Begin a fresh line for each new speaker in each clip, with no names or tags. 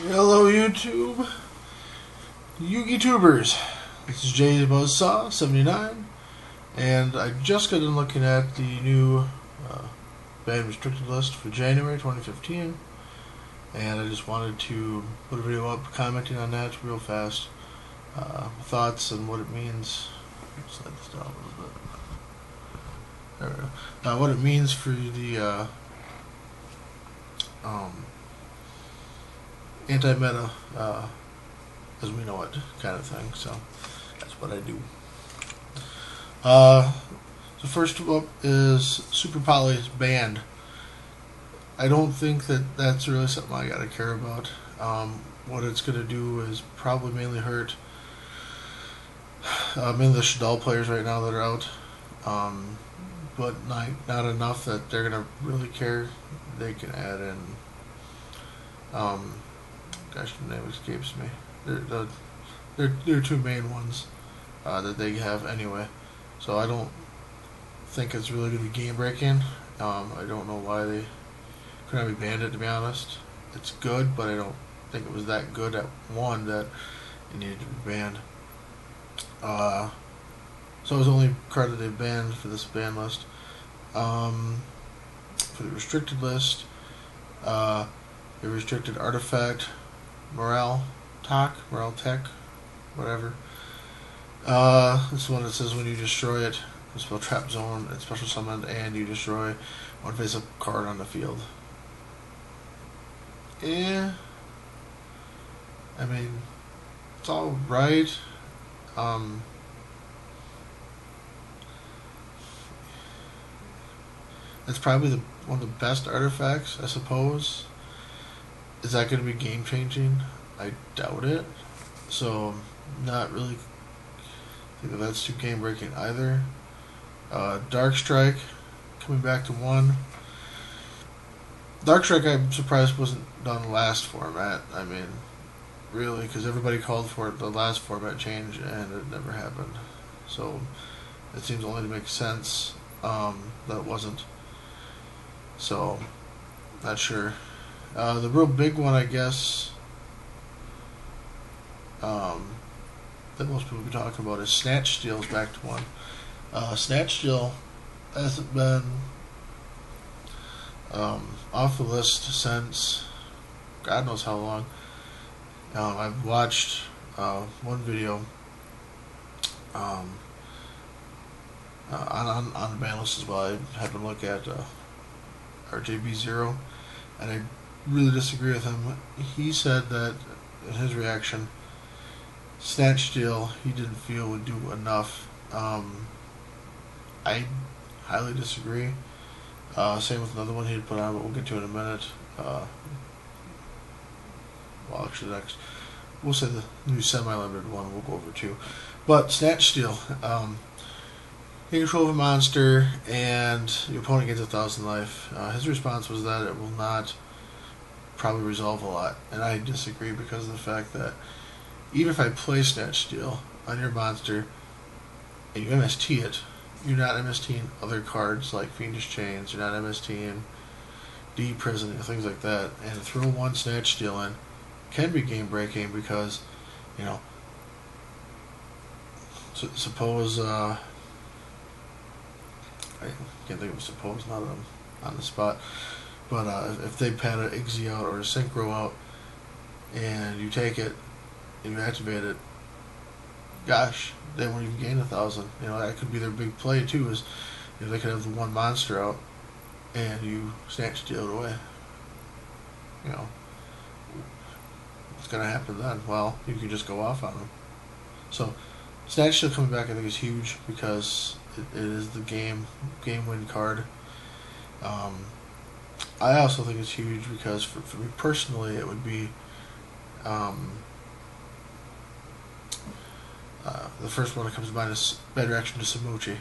Hello YouTube, YouTubers. This is Jay Buzzsaw 79, and I just got done looking at the new band restricted list for January 2015, and I just wanted to put a video up commenting on that real fast. Thoughts and what it means. Slide this down a little bit. There we go. What it means for the anti-meta, as we know it, kind of thing. So that's what I do. So first up is Super Poly's band. I don't think that that's really something I gotta care about. What it's gonna do is probably mainly hurt mainly the Shadal players right now that are out, but not enough that they're gonna really care. They can add in gosh, the name escapes me. They're two main ones that they have anyway. So I don't think it's really going to be game breaking. I don't know why they couldn't be banned, to be honest. It's good, but I don't think it was that good at one that it needed to be banned. So it was the only card that they banned for this ban list. For the restricted list, they restricted Artifact, Morale Tech, whatever. This is one that says when you destroy it, you spell Trap Zone, it's special summoned, and you destroy one face-up card on the field. Yeah, I mean, it's all right. It's probably one of the best artifacts, I suppose. Is that going to be game changing? I doubt it. So, not really think that that's too game breaking either. Dark Strike coming back to 1. Dark Strike, I'm surprised wasn't done last format. I mean, really, because everybody called for it the last format change and it never happened. So, it seems only to make sense that it wasn't. So, not sure. The real big one, I guess, that most people be talking about is Snatch Steal's back to 1. Snatch Steal hasn't been off the list since God knows how long. I've watched one video on the ban list as well. I had to look at RJB0, and I really disagree with him. He said that in his reaction, Snatch Steal he didn't feel would do enough. I highly disagree. Same with another one he'd put on, but we'll get to it in a minute. Well, actually, next we'll say the new semi-limited one we'll go over too. But Snatch Steal, you control a monster and your opponent gets 1,000 life. His response was that it will not probably resolve a lot, and I disagree because of the fact that even if I play Snatch Steal on your monster and you MST it, you're not MSTing other cards like Fiendish Chains, you're not MSTing D Prison and things like that, and throw one Snatch Steal in can be game breaking because, you know, suppose I can't think of suppose, not on the spot, but if they pad an Igzy out or a Synchro out and you take it and you activate it, gosh, they won't even gain 1,000. You know, that could be their big play too, is, you know, they could have the one monster out and you Snatch Steal it away. You know, what's going to happen then? Well, you can just go off on them. So Snatch Steal coming back I think is huge because it is the game win card. I also think it's huge because for me personally it would be the first one that comes to mind is Bad Reaction to Samuchi.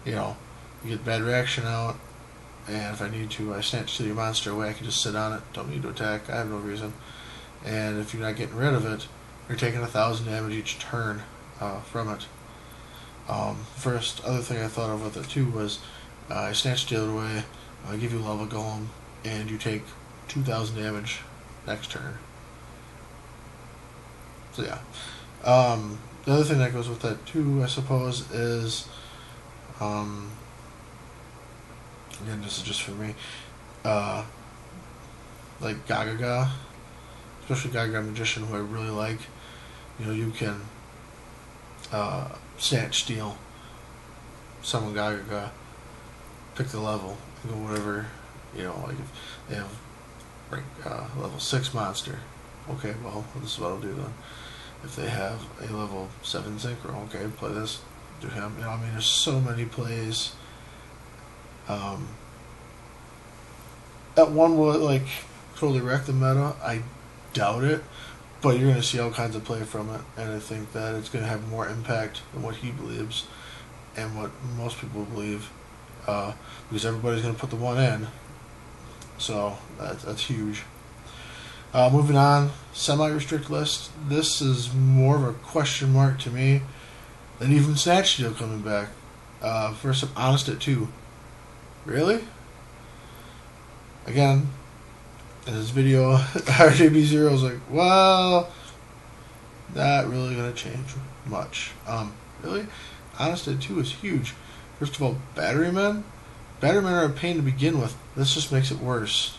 You know, you get Bad Reaction out, and if I need to, I Snatch Steal your monster away. I can just sit on it, don't need to attack, I have no reason. And if you're not getting rid of it, you're taking 1,000 damage each turn from it. First other thing I thought of with it too was I snatch steal it away, I give you level golem, and you take 2,000 damage next turn. So yeah. The other thing that goes with that too, I suppose, is again, this is just for me, like Gagaga, especially Gagaga Magician, who I really like. You know, you can snatch steal, summon Gagaga, pick the level, and go whatever. You know, like if they have rank level 6 monster, okay, well, this is what I'll do then. If they have a level 7 synchro, okay, play this, do him. You know, I mean, there's so many plays. That one will like totally wreck the meta. I doubt it, but you're going to see all kinds of play from it, and I think that it's going to have more impact than what he believes and what most people believe, because everybody's going to put the one in. So that's huge. Moving on, semi-restrict list. This is more of a question mark to me than even Snatch Steal coming back. First, I'm honest at 2. Really? Again, in this video, RJB0 was like, well, not really going to change much. Really? Honest at 2 is huge. First of all, Batterymen. Batterymen are a pain to begin with. This just makes it worse.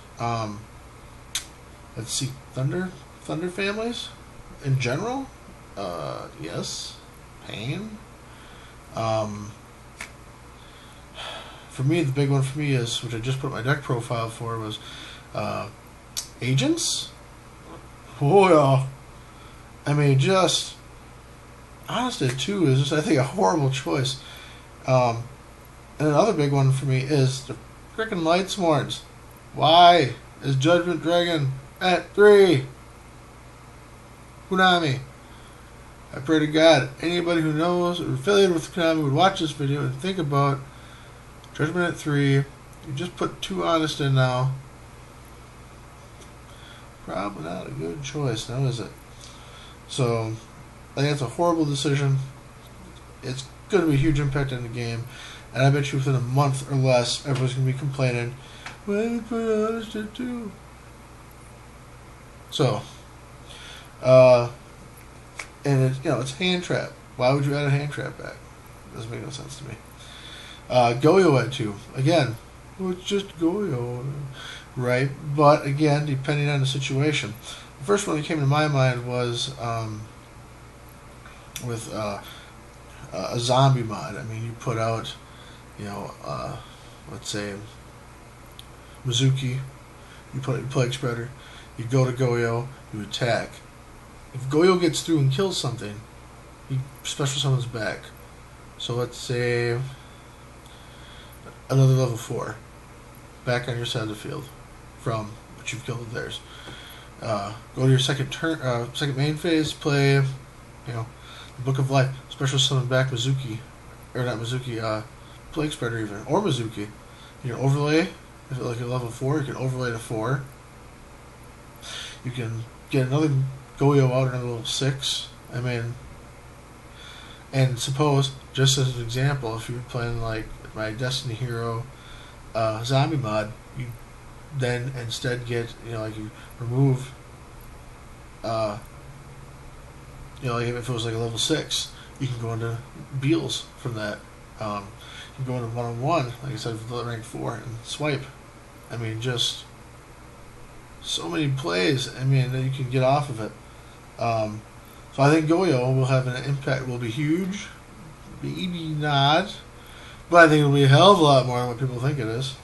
Let's see, Thunder families in general. Yes, pain. For me, the big one for me is, which I just put my deck profile for, was agents. Oh yeah. I mean, just honestly, too, is just, I think, a horrible choice. And another big one for me is the frickin' Lightsworns. Why is Judgment Dragon at 3? Konami. I pray to God anybody who knows or affiliated with Konami would watch this video and think about Judgment at 3. You just put 2 Honest in now. Probably not a good choice now, is it? So I think it's a horrible decision. It's going to be a huge impact on the game, and I bet you within a month or less, everyone's going to be complaining, why did we put Honest at 2? So, and it's, you know, it's hand trap. Why would you add a hand trap back? Doesn't make no sense to me. Goyo at 2. Again, well, it's just Goyo, right? But again, depending on the situation. The first one that came to my mind was with a zombie mod. I mean, you put out, you know, let's say Mizuki, you put it Plague Spreader, you go to Goyo, you attack. If Goyo gets through and kills something, he special summons back. So let's say another level 4 back on your side of the field from what you've killed with theirs. Go to your second turn, second main phase, play, you know, the Book of Life, special summon back Mizuki, or not Mizuki, Plague Spreader even, or Mizuki. You can overlay, if it's like a level 4, you can overlay to 4. You can get another Goyo out in a level 6. I mean, and suppose, just as an example, if you're playing like my Destiny Hero zombie mod, you then instead get, you know, like you remove, you know, like if it was like a level 6, you can go into Beals from that. You can go into 1-on-1, like I said, with the rank 4 and swipe. I mean, just so many plays, I mean, that you can get off of it. So I think Goyo will have an impact, will be huge, maybe not, but I think it'll be a hell of a lot more than what people think it is.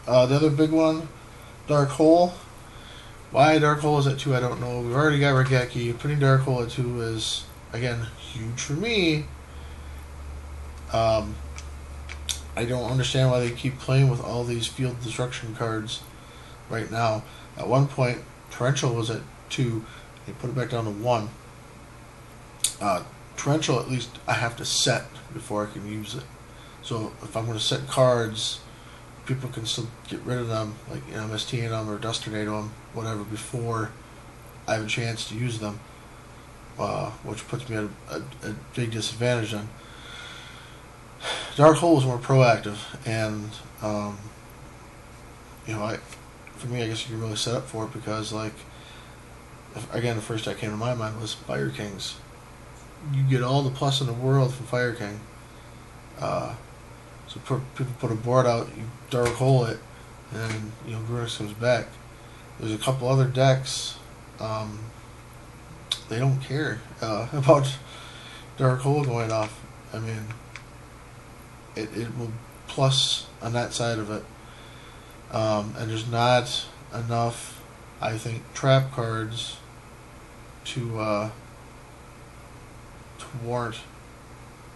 The other big one, Dark Hole. Why Dark Hole is at 2, I don't know. We've already got Regeki. Putting Dark Hole at 2 is, again, huge for me. I don't understand why they keep playing with all these field destruction cards right now. At one point, Torrential was at 2. They put it back down to 1. Torrential, at least, I have to set before I can use it. So if I'm going to set cards, people can still get rid of them, like, you know, MST them or Dust Tornado them, whatever, before I have a chance to use them, which puts me at a big disadvantage then. Dark Hole was more proactive, and for me, I guess you can really set up for it because, like, again, the first that came to my mind was Fire Kings. You get all the plus in the world from Fire King. So people put a board out, you Dark Hole it, and Grunix comes back. There's a couple other decks. They don't care about Dark Hole going off. I mean, it will plus on that side of it. And there's not enough, I think, trap cards to warrant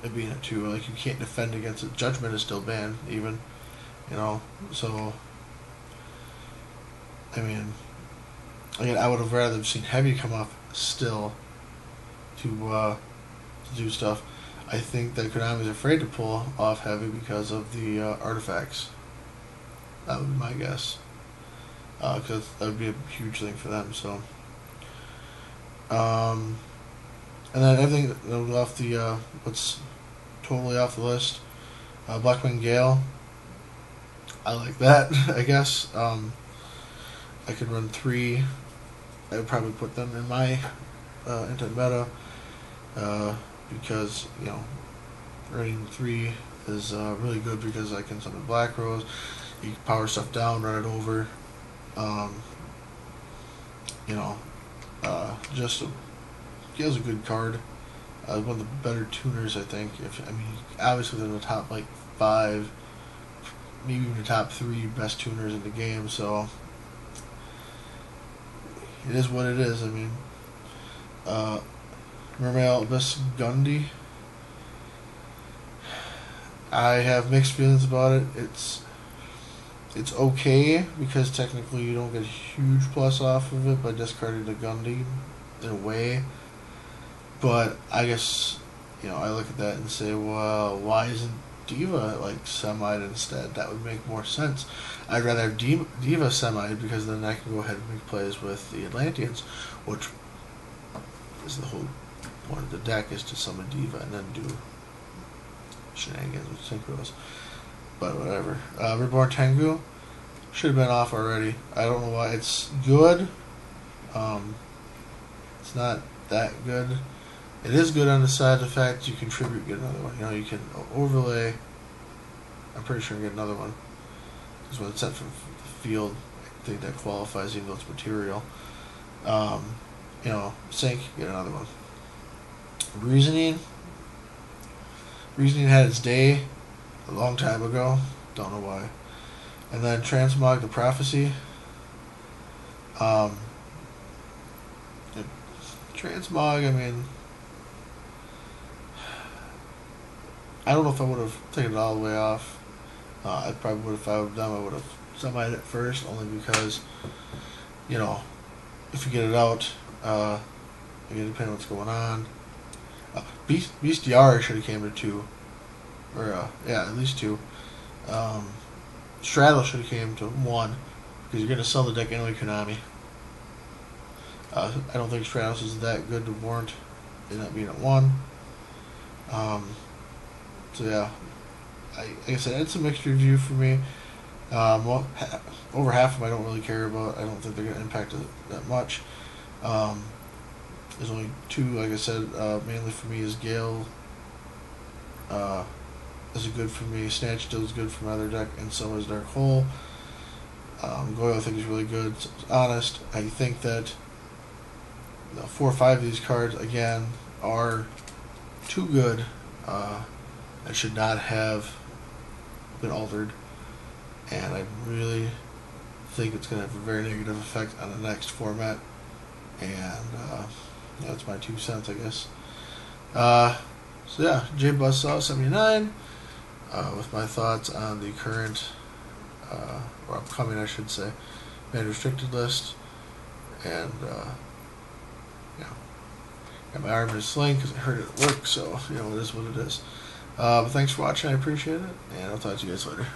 it being a 2. Like, you can't defend against it. Judgment is still banned, even. So, I mean, again, I would have rather seen Heavy come off still to do stuff. I think that Konami's afraid to pull off Heavy because of the artifacts. That would be my guess. Because that would be a huge thing for them. So, and then everything off the what's totally off the list. Blackwing Gale. I like that. I guess I could run 3. I would probably put them in my into meta because running 3 is really good because I can summon Black Rose. You can power stuff down, run it over. Gale's a good card. One of the better tuners, I think. Obviously they're the top 5, maybe even the top 3 best tuners in the game. So it is what it is. I mean, Mermail Abyss Gundy. I have mixed feelings about it. It's okay because technically you don't get a huge plus off of it by discarding the Gundy in a way. But I guess I look at that and say, well, why isn't Diva semi'd instead? That would make more sense. I'd rather have Diva semi'd because then I can go ahead and make plays with the Atlanteans, which is the whole point of the deck, is to summon Diva and then do shenanigans with synchros. But whatever. Reborn Tengu should have been off already. I don't know why. It's good. It's not that good. It is good on the side of the fact you contribute, get another one. You can overlay. I'm pretty sure you get another one. Because when it's sent from the field, I think that qualifies even though it's material. Sync, get another one. Reasoning had its day a long time ago. Don't know why. And then Transmog the Prophecy. Transmog, I mean, I don't know if I would have taken it all the way off. I probably would have, if I would have done, I would have semi'd it first, only because, if you get it out, again, depending on what's going on. Bestiari should have came to 2. Or, at least 2. Straddle should have came to 1, because you're going to sell the deck anyway, Konami. I don't think Stratos is that good to warrant it not being at 1. So yeah, like I said, it's a mixed review for me. Over half of them I don't really care about. I don't think they're going to impact it that much. There's only 2, like I said, mainly for me is Gale. Is good for me. Snatch still is good for my other deck, and so is Dark Hole. Goyle I think is really good. So it's honest. I think that 4 or 5 of these cards again are too good. That should not have been altered, and I really think it's going to have a very negative effect on the next format. And that's my 2 cents, I guess. So yeah, J Buzzsaw 79 with my thoughts on the current, or upcoming, I should say, man restricted list, and got my arm in a sling because I heard it at work. So it is what it is. But thanks for watching. I appreciate it, and I'll talk to you guys later.